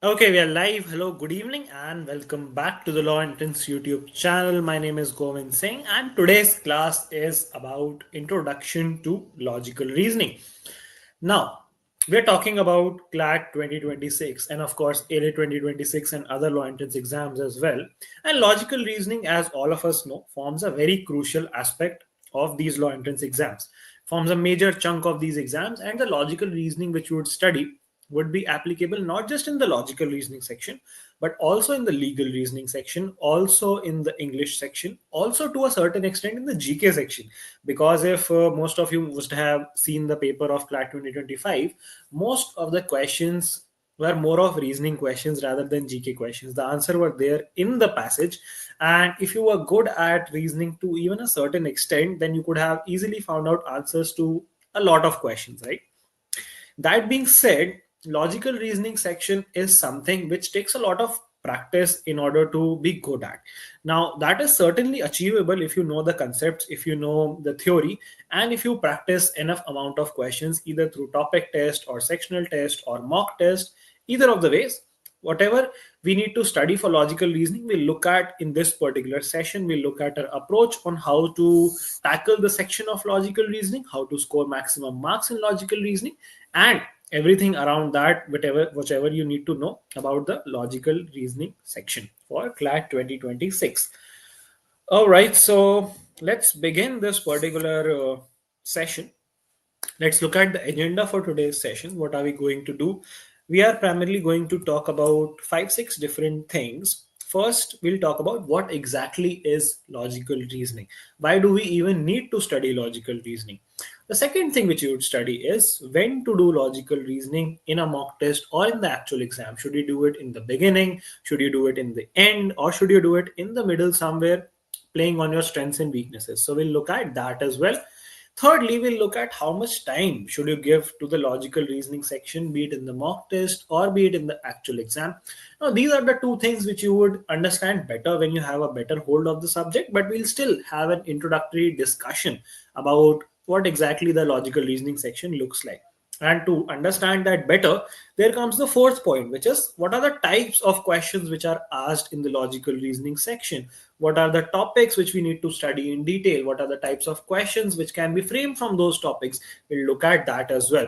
Okay, we are live. Hello, good evening, and welcome back to the Law Entrance YouTube channel. My name is Govind Singh, and today's class is about Introduction to Logical Reasoning. Now, we're talking about CLAT 2026 and, of course, ALA 2026 and other law entrance exams as well. And logical reasoning, as all of us know, forms a very crucial aspect of these law entrance exams, forms a major chunk of these exams, and the logical reasoning which you would study would be applicable not just in the logical reasoning section, but also in the legal reasoning section, also in the English section, also to a certain extent in the GK section. Because if most of you must have seen the paper of CLAT 2025, most of the questions were more of reasoning questions rather than GK questions. The answer were there in the passage, and if you were good at reasoning to even a certain extent, then you could have easily found out answers to a lot of questions, right? That being said, logical reasoning section is something which takes a lot of practice in order to be good at. Now, that is certainly achievable if you know the concepts, if you know the theory, and if you practice enough amount of questions either through topic test or sectional test or mock test, either of the ways. Whatever we need to study for logical reasoning, we'll look at in this particular session. We'll look at our approach on how to tackle the section of logical reasoning, how to score maximum marks in logical reasoning, and everything around that, whichever you need to know about the logical reasoning section for CLAT 2026. All right, so let's begin this particular session. Let's look at the agenda for today's session. What are we going to do? We are primarily going to talk about 5 6 different things. First, we'll talk about what exactly is logical reasoning. Why do we even need to study logical reasoning? The second thing which you would study is when to do logical reasoning in a mock test or in the actual exam. Should you do it in the beginning? Should you do it in the end? Or should you do it in the middle somewhere, playing on your strengths and weaknesses? So we'll look at that as well. Thirdly, we'll look at how much time should you give to the logical reasoning section, be it in the mock test or be it in the actual exam. Now, these are the two things which you would understand better when you have a better hold of the subject, but we'll still have an introductory discussion about what exactly the logical reasoning section looks like. And to understand that better, there comes the fourth point, which is what are the types of questions which are asked in the logical reasoning section? What are the topics which we need to study in detail? What are the types of questions which can be framed from those topics? We'll look at that as well.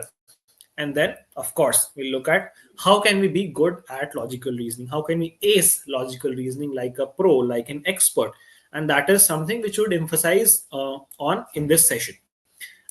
And then, of course, we'll look at how can we be good at logical reasoning? How can we ace logical reasoning like a pro, like an expert? And that is something which would emphasize on in this session.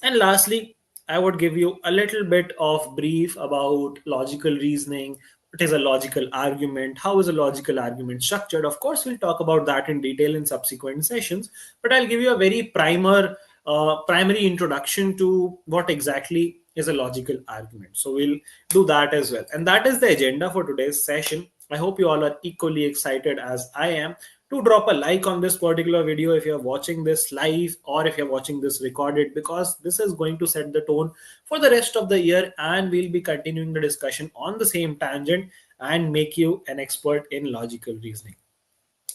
And lastly, I would give you a little bit of brief about logical reasoning. What is a logical argument? How is a logical argument structured? Of course, we'll talk about that in detail in subsequent sessions, but I'll give you a very primary introduction to what exactly is a logical argument. So we'll do that as well. And that is the agenda for today's session. I hope you all are equally excited as I am. To drop a like on this particular video if you're watching this live or if you're watching this recorded, because this is going to set the tone for the rest of the year, and we'll be continuing the discussion on the same tangent and make you an expert in logical reasoning.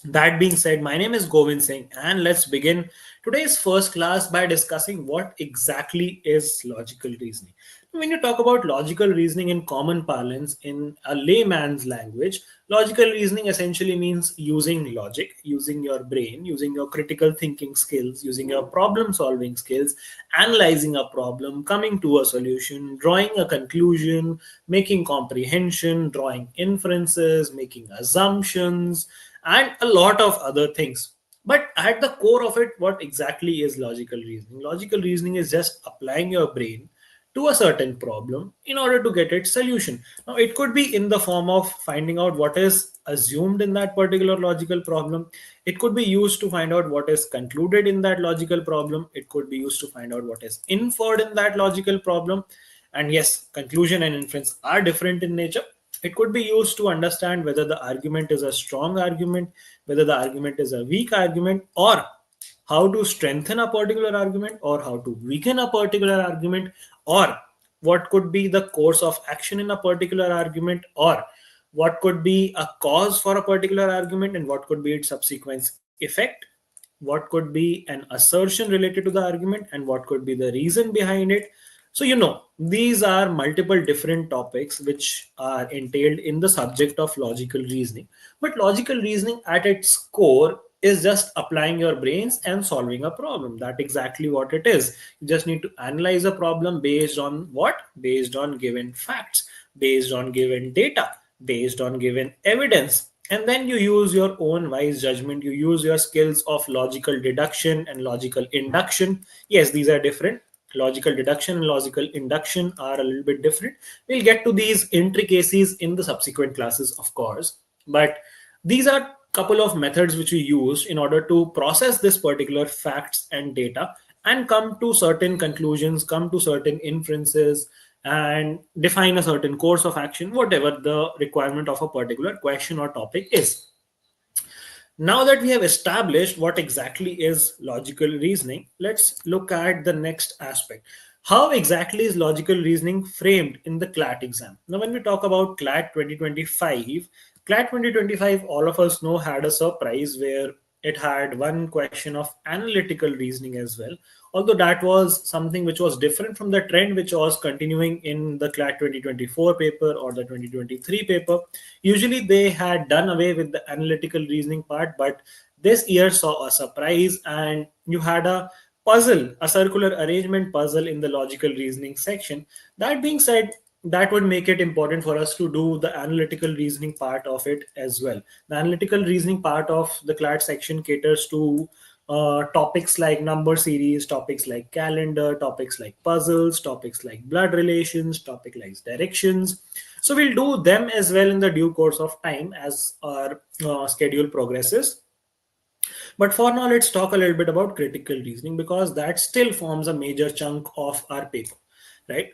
That being said, my name is Govind Singh, and let's begin today's first class by discussing what exactly is logical reasoning. When you talk about logical reasoning in common parlance, in a layman's language, logical reasoning essentially means using logic, using your brain, using your critical thinking skills, using your problem solving skills, analyzing a problem, coming to a solution, drawing a conclusion, making comprehension, drawing inferences, making assumptions, and a lot of other things. But at the core of it, what exactly is logical reasoning? Logical reasoning is just applying your brain to a certain problem in order to get its solution. Now, it could be in the form of finding out what is assumed in that particular logical problem. It could be used to find out what is concluded in that logical problem. It could be used to find out what is inferred in that logical problem. And yes, conclusion and inference are different in nature. It could be used to understand whether the argument is a strong argument, whether the argument is a weak argument, or how to strengthen a particular argument, or how to weaken a particular argument, or what could be the course of action in a particular argument, or what could be a cause for a particular argument, and what could be its subsequent effect, what could be an assertion related to the argument, and what could be the reason behind it. So, these are multiple different topics which are entailed in the subject of logical reasoning. But logical reasoning at its core is just applying your brains and solving a problem. That's exactly what it is. You just need to analyze a problem based on what? Based on given facts, based on given data, based on given evidence. And then you use your own wise judgment. You use your skills of logical deduction and logical induction. Yes, these are different. Logical deduction and logical induction are a little bit different. We'll get to these intricacies in the subsequent classes, of course. But these are couple of methods which we use in order to process this particular facts and data and come to certain conclusions, come to certain inferences, and define a certain course of action, whatever the requirement of a particular question or topic is. Now that we have established what exactly is logical reasoning, let's look at the next aspect. How exactly is logical reasoning framed in the CLAT exam? Now, when we talk about CLAT 2025, CLAT 2025, all of us know, had a surprise where it had one question of analytical reasoning as well. Although that was something which was different from the trend which was continuing in the CLAT 2024 paper or the 2023 paper. Usually they had done away with the analytical reasoning part, but this year saw a surprise and you had a puzzle, a circular arrangement puzzle in the logical reasoning section. That being said, that would make it important for us to do the analytical reasoning part of it as well. The analytical reasoning part of the CLAT section caters to topics like number series, topics like calendar, topics like puzzles, topics like blood relations, topic like directions. So we'll do them as well in the due course of time as our schedule progresses. But for now, let's talk a little bit about critical reasoning because that still forms a major chunk of our paper, right?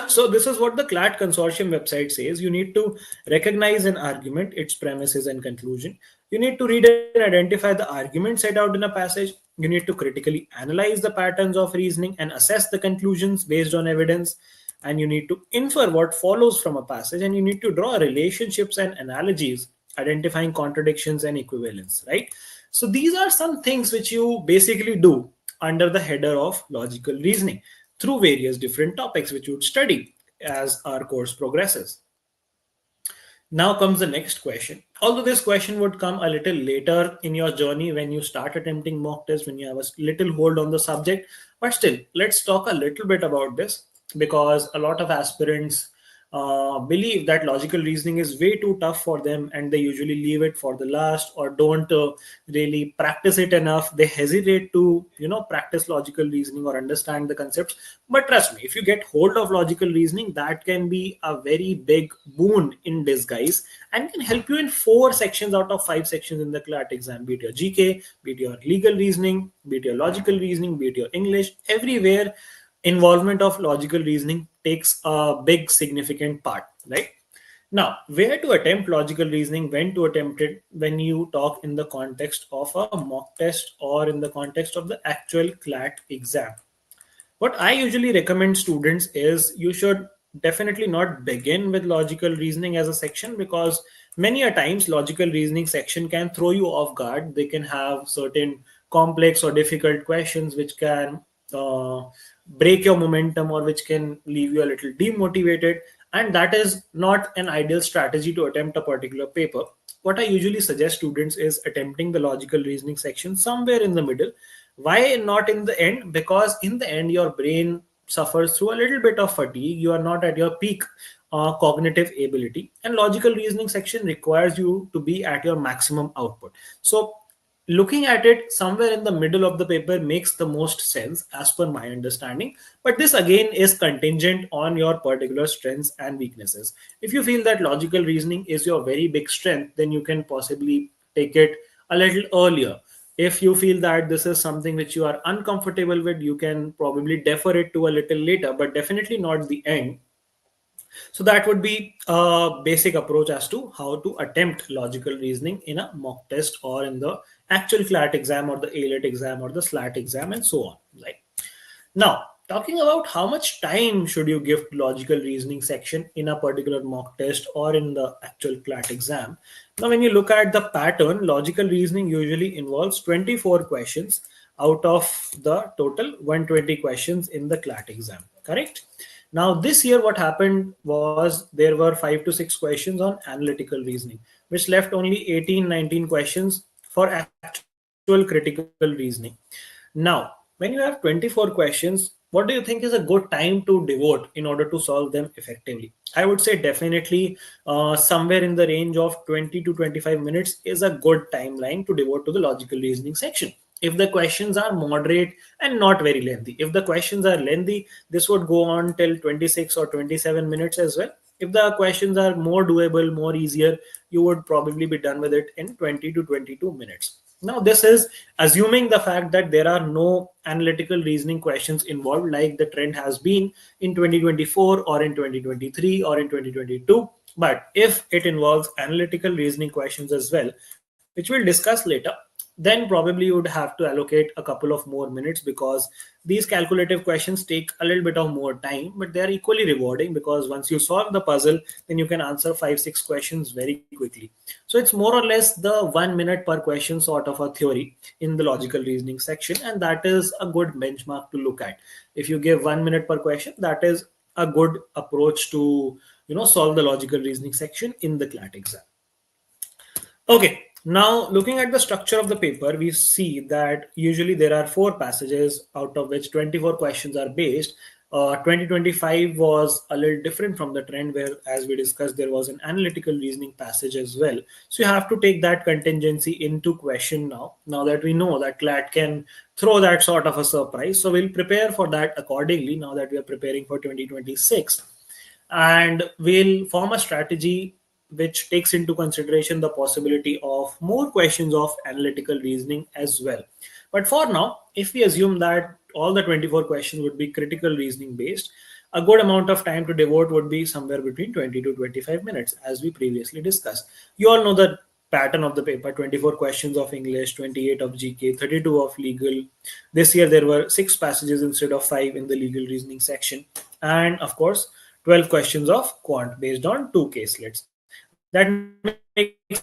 So this is what the CLAT consortium website says. You need to recognize an argument, its premises and conclusion. You need to read and identify the argument set out in a passage. You need to critically analyze the patterns of reasoning and assess the conclusions based on evidence. And you need to infer what follows from a passage. And you need to draw relationships and analogies, identifying contradictions and equivalence, right? So these are some things which you basically do under the header of logical reasoning through various different topics which you would study as our course progresses. Now comes the next question. Although this question would come a little later in your journey when you start attempting mock tests, when you have a little hold on the subject, but still, let's talk a little bit about this because a lot of aspirants believe that logical reasoning is way too tough for them and they usually leave it for the last or don't really practice it enough. They hesitate to practice logical reasoning or understand the concepts. But trust me, if you get hold of logical reasoning, that can be a very big boon in disguise and can help you in 4 sections out of 5 sections in the CLAT exam, be it your GK, be it your legal reasoning, be it your logical reasoning, be it your English. Everywhere involvement of logical reasoning takes a big significant part, right? Now, where to attempt logical reasoning, when to attempt it, when you talk in the context of a mock test or in the context of the actual CLAT exam. What I usually recommend students is you should definitely not begin with logical reasoning as a section because many a times logical reasoning section can throw you off guard. They can have certain complex or difficult questions which can break your momentum or which can leave you a little demotivated, and that is not an ideal strategy to attempt a particular paper. What I usually suggest students is attempting the logical reasoning section somewhere in the middle. Why not in the end? Because in the end your brain suffers through a little bit of fatigue. You are not at your peak cognitive ability, and logical reasoning section requires you to be at your maximum output. So looking at it somewhere in the middle of the paper makes the most sense as per my understanding, but this again is contingent on your particular strengths and weaknesses. If you feel that logical reasoning is your very big strength, then you can possibly take it a little earlier. If you feel that this is something which you are uncomfortable with, you can probably defer it to a little later, but definitely not the end. So that would be a basic approach as to how to attempt logical reasoning in a mock test or in the actual CLAT exam or the ALET exam or the SLAT exam and so on. Right. Now, talking about how much time should you give to logical reasoning section in a particular mock test or in the actual CLAT exam. Now, when you look at the pattern, logical reasoning usually involves 24 questions out of the total 120 questions in the CLAT exam. correct? Now this year what happened was there were 5 to 6 questions on analytical reasoning, which left only 18, 19 questions for actual critical reasoning. Now when you have 24 questions, what do you think is a good time to devote in order to solve them effectively? I would say definitely somewhere in the range of 20 to 25 minutes is a good timeline to devote to the logical reasoning section. If the questions are moderate and not very lengthy, if the questions are lengthy, this would go on till 26 or 27 minutes as well. If the questions are more doable, more easier, you would probably be done with it in 20 to 22 minutes. Now, this is assuming the fact that there are no analytical reasoning questions involved, like the trend has been in 2024 or in 2023 or in 2022. But if it involves analytical reasoning questions as well, which we'll discuss later, then probably you would have to allocate a couple of more minutes, because these calculative questions take a little bit of more time, but they're equally rewarding, because once you solve the puzzle, then you can answer 5 6 questions very quickly. So it's more or less the 1 minute per question sort of a theory in the logical reasoning section, and that is a good benchmark to look at. If you give 1 minute per question, that is a good approach to solve the logical reasoning section in the CLAT exam. Okay, now looking at the structure of the paper, we see that usually there are 4 passages, out of which 24 questions are based. 2025 was a little different from the trend, where, as we discussed, there was an analytical reasoning passage as well. So you have to take that contingency into question now that we know that CLAT can throw that sort of a surprise. So we'll prepare for that accordingly now that we are preparing for 2026. And we'll form a strategy which takes into consideration the possibility of more questions of analytical reasoning as well. But for now, if we assume that all the 24 questions would be critical reasoning based, a good amount of time to devote would be somewhere between 20 to 25 minutes, as we previously discussed. You all know the pattern of the paper: 24 questions of English, 28 of GK, 32 of legal. This year there were 6 passages instead of 5 in the legal reasoning section. And of course, 12 questions of quant based on 2 caselets. That makes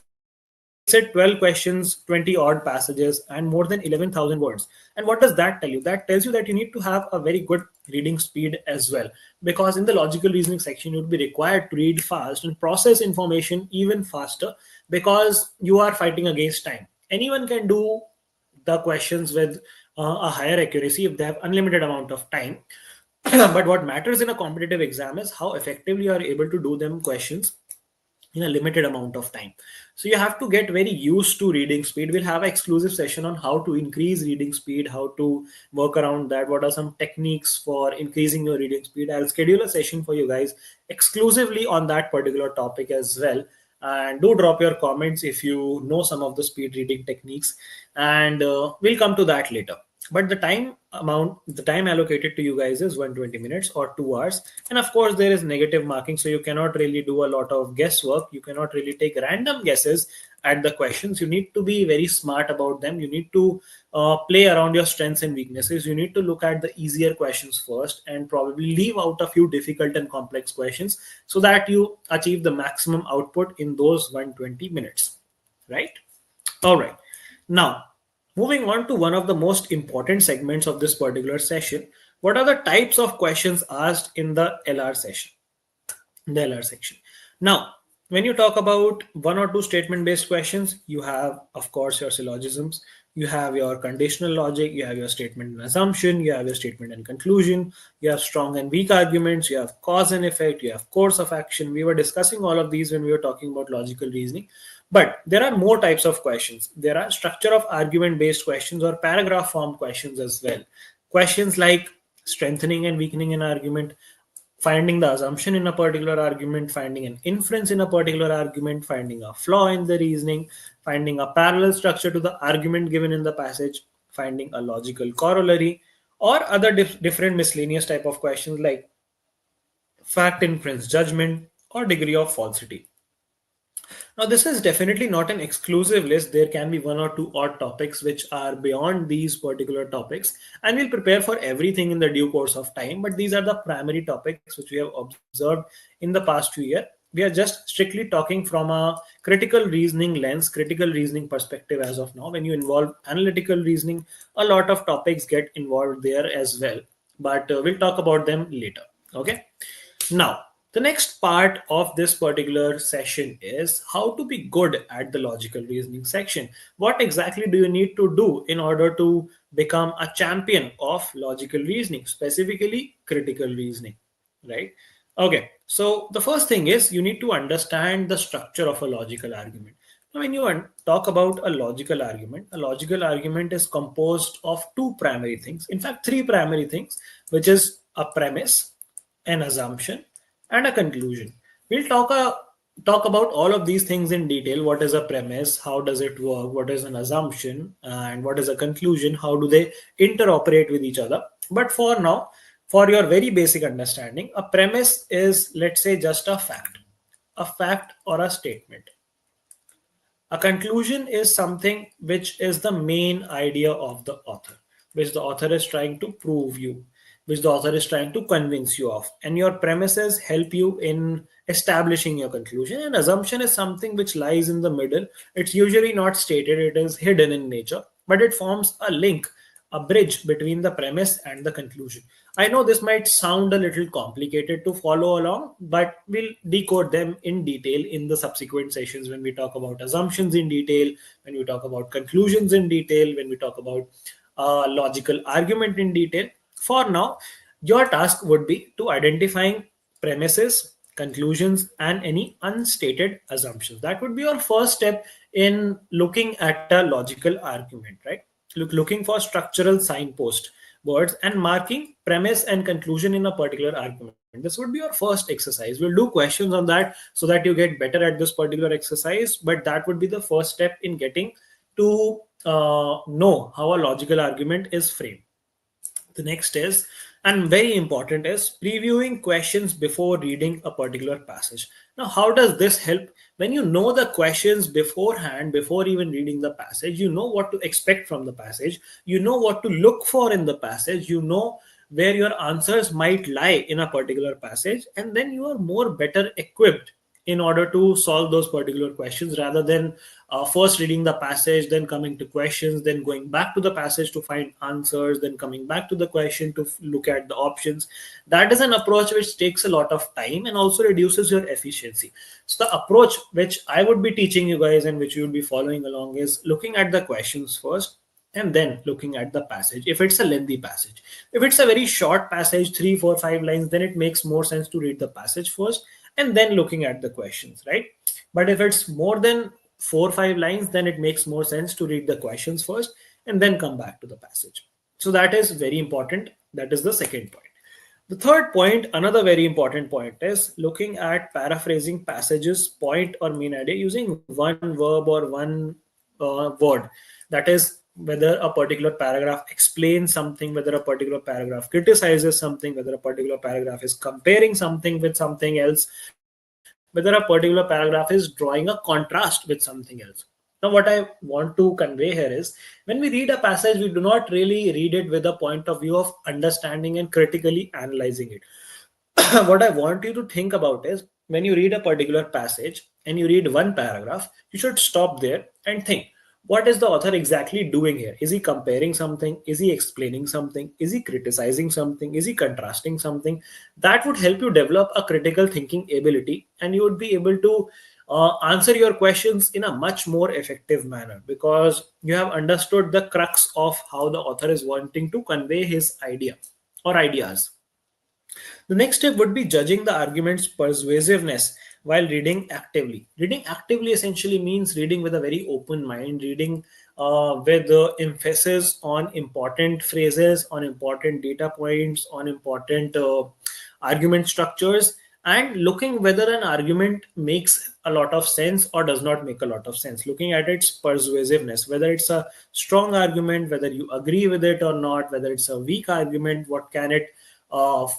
it 12 questions, 20 odd passages, and more than 11,000 words. And what does that tell you? That tells you that you need to have a very good reading speed as well. Because in the logical reasoning section, you would be required to read fast and process information even faster, because you are fighting against time. Anyone can do the questions with a higher accuracy if they have unlimited amount of time. But what matters in a competitive exam is how effectively you are able to do them questions in a limited amount of time. So you have to get very used to reading speed. We'll have an exclusive session on how to increase reading speed, how to work around that, what are some techniques for increasing your reading speed. I'll schedule a session for you guys exclusively on that particular topic as well. And do drop your comments if you know some of the speed reading techniques, and we'll come to that later. But the time allocated to you guys is 120 minutes or 2 hours. And of course, there is negative marking, so you cannot really do a lot of guesswork. You cannot really take random guesses at the questions. You need to be very smart about them. You need to play around your strengths and weaknesses. You need to look at the easier questions first and probably leave out a few difficult and complex questions, so that you achieve the maximum output in those 120 minutes, right? All right. Now, moving on to one of the most important segments of this particular session: what are the types of questions asked in the LR session? The LR section. Now, when you talk about 1 or 2 statement based questions, you have, of course, your syllogisms, you have your conditional logic, you have your statement and assumption, you have your statement and conclusion, you have strong and weak arguments, you have cause and effect, you have course of action. We were discussing all of these when we were talking about logical reasoning. But there are more types of questions. There are structure of argument based questions or paragraph form questions as well. Questions like strengthening and weakening an argument, finding the assumption in a particular argument, finding an inference in a particular argument, finding a flaw in the reasoning, finding a parallel structure to the argument given in the passage, finding a logical corollary, or other different miscellaneous type of questions like fact, inference, judgment, or degree of falsity. Now, this is definitely not an exclusive list. There can be 1 or 2 odd topics which are beyond these particular topics, and we'll prepare for everything in the due course of time. But these are the primary topics which we have observed in the past few years. We are just strictly talking from a critical reasoning lens, critical reasoning perspective as of now. When you involve analytical reasoning, a lot of topics get involved there as well. but we'll talk about them later. Okay. Now, the next part of this particular session is how to be good at the logical reasoning section. What exactly do you need to do in order to become a champion of logical reasoning, specifically critical reasoning, right? Okay, so the first thing is you need to understand the structure of a logical argument. Now, when you talk about a logical argument is composed of two primary things, in fact, three primary things, which is a premise, an assumption, and a conclusion. We'll talk about all of these things in detail. What is a premise? How does it work? What is an assumption? And what is a conclusion? How do they interoperate with each other? But for now, for your very basic understanding, a premise is, let's say, just a fact or a statement. A conclusion is something which is the main idea of the author, which the author is trying to prove you, which the author is trying to convince you of. And your premises help you in establishing your conclusion. And assumption is something which lies in the middle. It's usually not stated, it is hidden in nature, but it forms a link, a bridge between the premise and the conclusion. I know this might sound a little complicated to follow along, but we'll decode them in detail in the subsequent sessions when we talk about assumptions in detail, when we talk about conclusions in detail, when we talk about logical argument in detail. For now, your task would be to identifying premises, conclusions, and any unstated assumptions. That would be your first step in looking at a logical argument, right? Looking for structural signpost words and marking premise and conclusion in a particular argument. This would be your first exercise. We'll do questions on that so that you get better at this particular exercise, but that would be the first step in getting to know how a logical argument is framed. The next is, and very important, is previewing questions before reading a particular passage. Now, how does this help? When you know the questions beforehand, before even reading the passage, you know what to expect from the passage, you know what to look for in the passage, you know where your answers might lie in a particular passage, and then you are more better equipped in order to solve those particular questions rather than first reading the passage, then coming to questions, then going back to the passage to find answers, then coming back to the question to look at the options. That is an approach which takes a lot of time and also reduces your efficiency. So the approach which I would be teaching you guys and which you will be following along is looking at the questions first and then looking at the passage if it's a lengthy passage. If it's a very short passage, 3, 4, 5 lines, then it makes more sense to read the passage first and then looking at the questions, right? But if it's more than 4 or 5 lines, then it makes more sense to read the questions first and then come back to the passage. So that is very important. That is the second point. The third point, another very important point, is looking at paraphrasing passages, point or main idea using one verb or one word. That is, whether a particular paragraph explains something, whether a particular paragraph criticizes something, whether a particular paragraph is comparing something with something else, whether a particular paragraph is drawing a contrast with something else. Now, what I want to convey here is when we read a passage, we do not really read it with a point of view of understanding and critically analyzing it. What I want you to think about is when you read a particular passage and you read one paragraph, you should stop there and think, what is the author exactly doing here? Is he comparing something? Is he explaining something? Is he criticizing something? Is he contrasting something? That would help you develop a critical thinking ability, and you would be able to answer your questions in a much more effective manner because you have understood the crux of how the author is wanting to convey his idea or ideas. The next step would be judging the argument's persuasiveness while reading actively. Reading actively essentially means reading with a very open mind, reading with the emphasis on important phrases, on important data points, on important argument structures, and looking whether an argument makes a lot of sense or does not make a lot of sense. Looking at its persuasiveness, whether it's a strong argument, whether you agree with it or not, whether it's a weak argument, what can it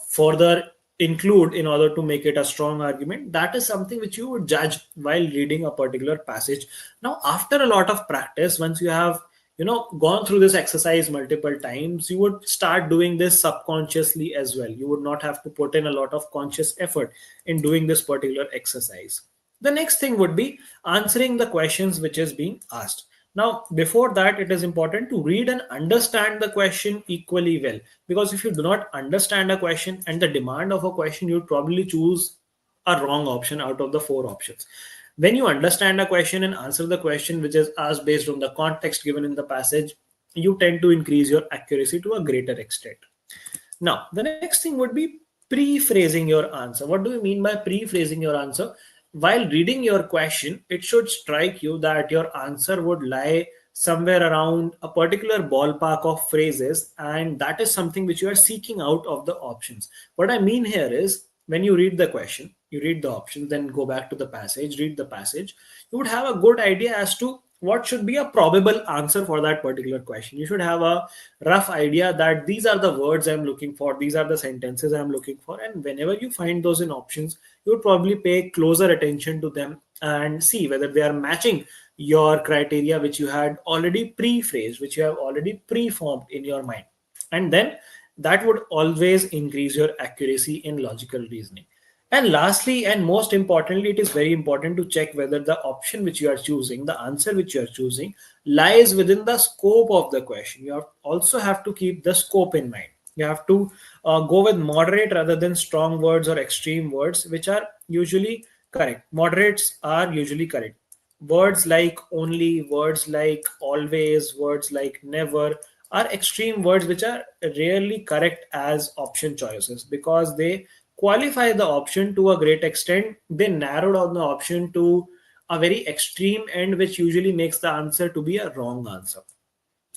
further include in order to make it a strong argument. That is something which you would judge while reading a particular passage. Now, after a lot of practice, once you have gone through this exercise multiple times, you would start doing this subconsciously as well. You would not have to put in a lot of conscious effort in doing this particular exercise. The next thing would be answering the questions which is being asked. Now, before that, it is important to read and understand the question equally well. Because if you do not understand a question and the demand of a question, you'd probably choose a wrong option out of the four options. When you understand a question and answer the question which is asked based on the context given in the passage, you tend to increase your accuracy to a greater extent. Now, the next thing would be pre-phrasing your answer. What do you mean by pre-phrasing your answer? While reading your question, it should strike you that your answer would lie somewhere around a particular ballpark of phrases, and that is something which you are seeking out of the options. What I mean here is when you read the question, you read the options, then go back to the passage, read the passage, you would have a good idea as to what should be a probable answer for that particular question. You should have a rough idea that these are the words I'm looking for, these are the sentences I'm looking for, and whenever you find those in options, you would probably pay closer attention to them and see whether they are matching your criteria which you had already pre-phrased, which you have already pre-formed in your mind. And then that would always increase your accuracy in logical reasoning. And lastly, and most importantly, it is very important to check whether the option which you are choosing, the answer which you are choosing, lies within the scope of the question. You also have to keep the scope in mind. You have to go with moderate rather than strong words or extreme words, which are usually correct. Moderates are usually correct. Words like only, words like always, words like never are extreme words which are rarely correct as option choices because they qualify the option to a great extent. They narrow down the option to a very extreme end, which usually makes the answer to be a wrong answer.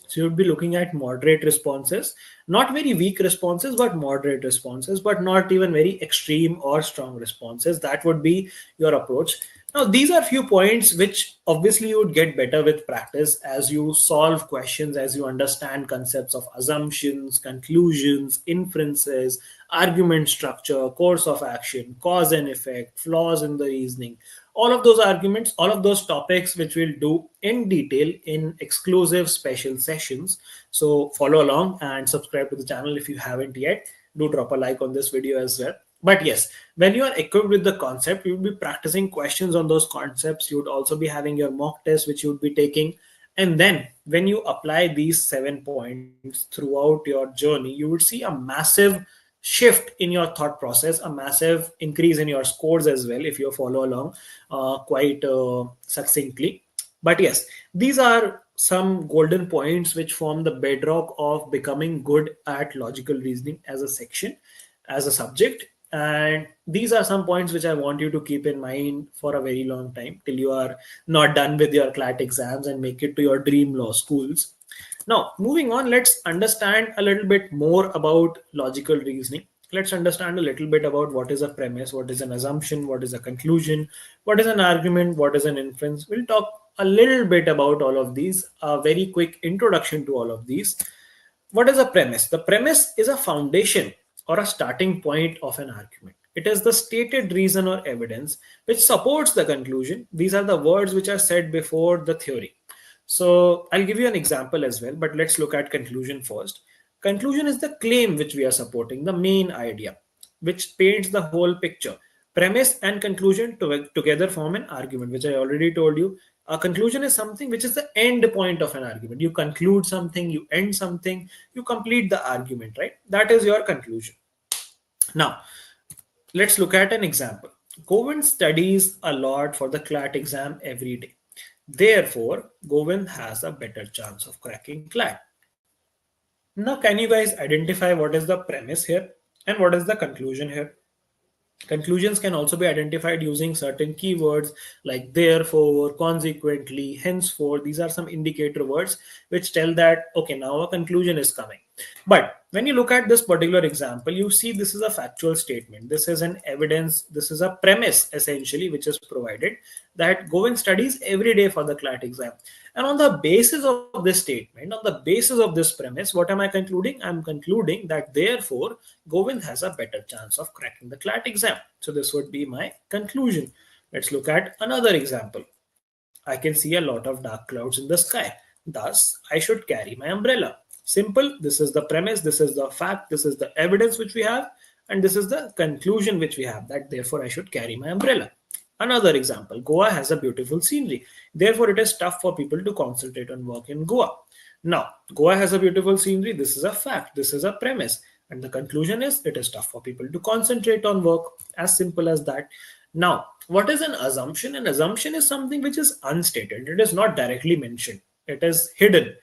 So you'd be looking at moderate responses, not very weak responses, but moderate responses, but not even very extreme or strong responses. That would be your approach. Now, these are few points which obviously you would get better with practice as you solve questions, as you understand concepts of assumptions, conclusions, inferences, argument structure, course of action, cause and effect, flaws in the reasoning, all of those arguments, all of those topics which we'll do in detail in exclusive special sessions. So follow along and subscribe to the channel if you haven't yet. Do drop a like on this video as well. But yes, when you are equipped with the concept, you will be practicing questions on those concepts. You would also be having your mock test, which you would be taking. And then when you apply these 7 points throughout your journey, you would see a massive shift in your thought process, a massive increase in your scores as well if you follow along quite succinctly. But yes, these are some golden points which form the bedrock of becoming good at logical reasoning as a section, as a subject. And these are some points which I want you to keep in mind for a very long time till you are not done with your CLAT exams and make it to your dream law schools. Now, moving on, let's understand a little bit more about logical reasoning. Let's understand a little bit about what is a premise, what is an assumption, what is a conclusion, what is an argument, what is an inference. We'll talk a little bit about all of these, a very quick introduction to all of these. What is a premise? The premise is a foundation or a starting point of an argument. It is the stated reason or evidence which supports the conclusion. These are the words which are said before the theory. So I'll give you an example as well, but let's look at conclusion first. Conclusion is the claim which we are supporting, the main idea, which paints the whole picture. Premise and conclusion together form an argument, which I already told you. A conclusion is something which is the end point of an argument. You conclude something, you end something, you complete the argument, right? That is your conclusion. Now, let's look at an example. Govind studies a lot for the CLAT exam every day. Therefore, Govind has a better chance of cracking CLAT. Now, can you guys identify what is the premise here and what is the conclusion here? Conclusions can also be identified using certain keywords like therefore, consequently, henceforth. These are some indicator words which tell that, okay, now a conclusion is coming. But when you look at this particular example, you see this is a factual statement. This is an evidence. This is a premise essentially, which is provided that Govind studies every day for the CLAT exam. And on the basis of this statement, on the basis of this premise, what am I concluding? I'm concluding that therefore, Govind has a better chance of cracking the CLAT exam. So this would be my conclusion. Let's look at another example. I can see a lot of dark clouds in the sky. Thus, I should carry my umbrella. Simple. This is the premise. This is the fact. This is the evidence which we have. And this is the conclusion which we have, that therefore I should carry my umbrella. Another example, Goa has a beautiful scenery. Therefore, it is tough for people to concentrate on work in Goa. Now, Goa has a beautiful scenery. This is a fact. This is a premise. And the conclusion is it is tough for people to concentrate on work. As simple as that. Now, what is an assumption? An assumption is something which is unstated. It is not directly mentioned. It is hidden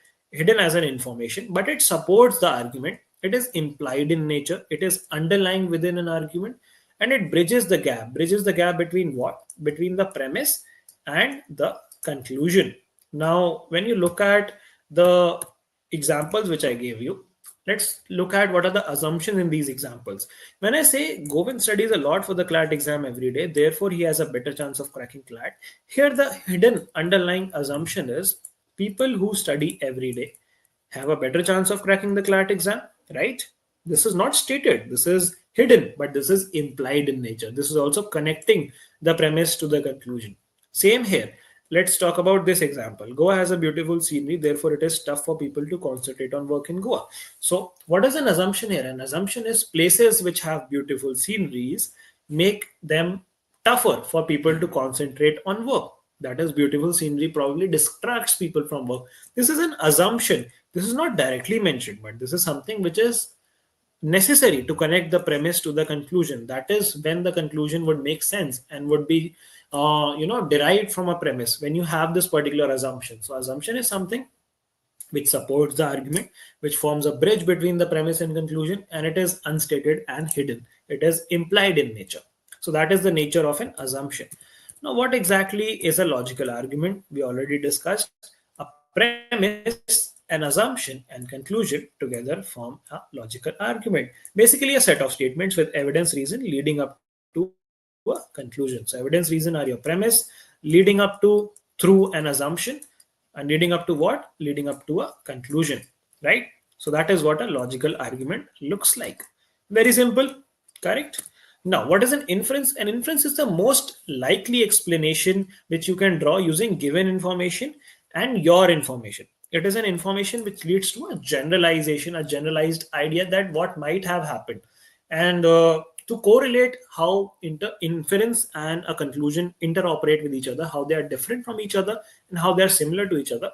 as an information, but it supports the argument. It is implied in nature. It is underlying within an argument, and it bridges the gap between what, between the premise and the conclusion. Now when you look at the examples which I gave you, let's look at what are the assumptions in these examples. When I say Govind studies a lot for the CLAT exam every day, therefore he has a better chance of cracking CLAT, here the hidden underlying assumption is people who study every day have a better chance of cracking the CLAT exam, right? This is not stated, this is hidden, but this is implied in nature. This is also connecting the premise to the conclusion. Same here. Let's talk about this example. Goa has a beautiful scenery, therefore it is tough for people to concentrate on work in Goa. So what is an assumption here? An assumption is places which have beautiful sceneries make them tougher for people to concentrate on work. That is, beautiful scenery probably distracts people from work. This is an assumption. This is not directly mentioned, but this is something which is necessary to connect the premise to the conclusion. That is when the conclusion would make sense and would be derived from a premise when you have this particular assumption. So assumption is something which supports the argument, which forms a bridge between the premise and conclusion, and it is unstated and hidden. It is implied in nature. So that is the nature of an assumption. Now, what exactly is a logical argument? We already discussed. A premise, an assumption, and conclusion together form a logical argument. Basically, a set of statements with evidence reason leading up to a conclusion. So, evidence reason are your premise, leading up to through an assumption, and leading up to what? Leading up to a conclusion, right? So that is what a logical argument looks like. Very simple, correct? Now, what is an inference? An inference is the most likely explanation which you can draw using given information and your information. It is an information which leads to a generalization, a generalized idea that what might have happened. And to correlate how inference and a conclusion interoperate with each other, how they are different from each other and how they are similar to each other,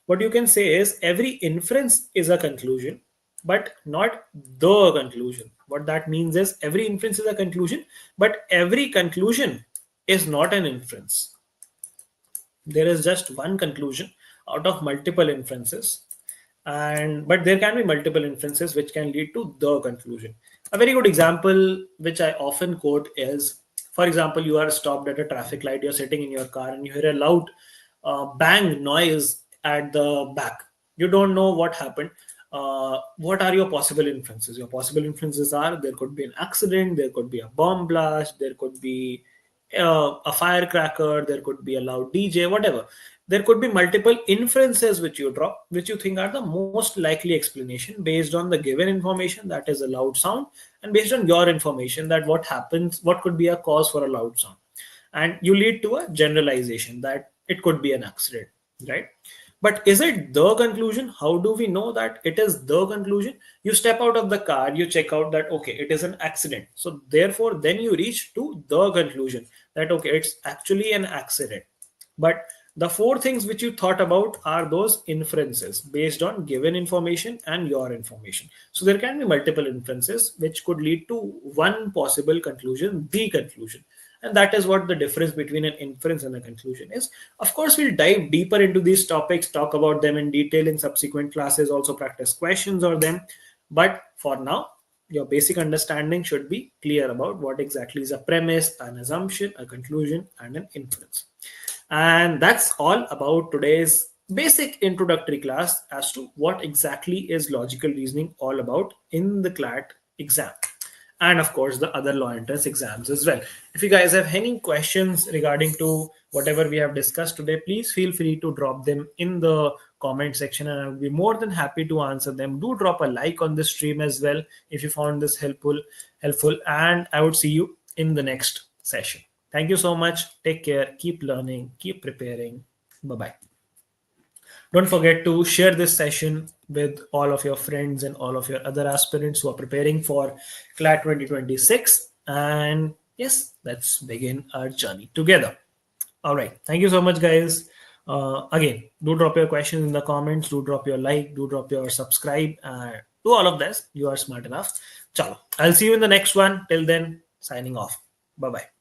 what you can say is every inference is a conclusion, but not the conclusion. What that means is every inference is a conclusion, but every conclusion is not an inference. There is just one conclusion out of multiple inferences, and but there can be multiple inferences which can lead to the conclusion. A very good example which I often quote is, for example, you are stopped at a traffic light, you're sitting in your car and you hear a loud bang noise at the back. You don't know what happened. What are your possible inferences? Your possible inferences are there could be an accident, there could be a bomb blast, there could be a firecracker, there could be a loud DJ, whatever. There could be multiple inferences which you draw, which you think are the most likely explanation based on the given information, that is a loud sound, and based on your information that what happens, what could be a cause for a loud sound. And you lead to a generalization that it could be an accident, right? But is it the conclusion? How do we know that it is the conclusion? You step out of the car, you check out that, okay, it is an accident. So therefore, then you reach to the conclusion that, okay, it's actually an accident. But the four things which you thought about are those inferences based on given information and your information. So there can be multiple inferences which could lead to one possible conclusion, the conclusion. And that is what the difference between an inference and a conclusion is. Of course, we'll dive deeper into these topics, talk about them in detail in subsequent classes, also practice questions on them. But for now, your basic understanding should be clear about what exactly is a premise, an assumption, a conclusion, and an inference. And that's all about today's basic introductory class as to what exactly is logical reasoning all about in the CLAT exam. And of course, the other law entrance exams as well. If you guys have any questions regarding to whatever we have discussed today, please feel free to drop them in the comment section and I'll be more than happy to answer them. Do drop a like on this stream as well if you found this helpful, and I would see you in the next session. Thank you so much. Take care. Keep learning. Keep preparing. Bye-bye. Don't forget to share this session with all of your friends and all of your other aspirants who are preparing for CLAT 2026. And Yes, let's begin our journey together. All right. Thank you so much, guys. Again, do drop your questions in the comments. Do drop your like. Do drop your subscribe. Do all of this. You are smart enough. Chalo. I'll see you in the next one. Till then, signing off. Bye bye.